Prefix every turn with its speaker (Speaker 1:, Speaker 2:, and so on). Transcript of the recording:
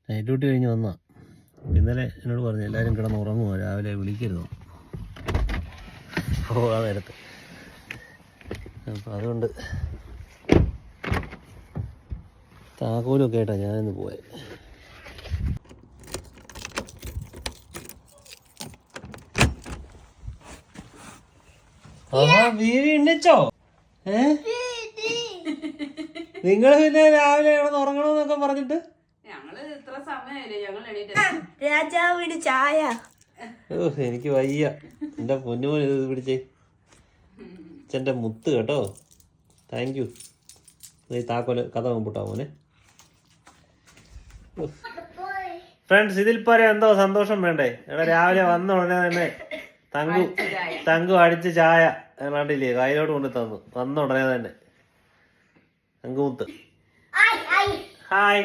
Speaker 1: Night duty കഴിഞ്ഞ് വന്നാ. ഇന്നലെ എന്നോട് പറഞ്ഞു എല്ലാവരും കിടന്ന് ഉറങ്ങുമോ, രാവിലെ വിളിക്കരുതോ പോകാൻ നേരത്ത്. അപ്പം അതുകൊണ്ട് താക്കോലൊക്കെ ആയിട്ടാണ് ഞാനിന്ന് പോയത്. ബീവി എണ്ണിച്ചോ? നിങ്ങൾ പിന്നെ രാവിലെ കിടന്ന് ഉറങ്ങണമെന്നൊക്കെ പറഞ്ഞിട്ട്
Speaker 2: രാജാവിന് ചായ.
Speaker 1: എനിക്ക് വയ്യ. എന്റെ പൊന്നുമോൻ ഇത് പിടിച്ചേ, അച്ഛൻ്റെ മുത്ത് കേട്ടോ. Thank you. താക്കോല് കഥ മുമ്പിട്ടാ മോനെ. ഫ്രണ്ട്സ്, ഇതിൽ പറയാൻ എന്തോ സന്തോഷം വേണ്ടേ? എടാ രാവിലെ വന്ന ഉടനെ തന്നെ തങ്കു അടിച്ച് ചായ കണ്ടില്ലേ, കയ്യിലോട്ട് കൊണ്ട് തന്നു. വന്ന ഉടനെ തന്നെ തങ്കുമുത്ത്. ഹായ്.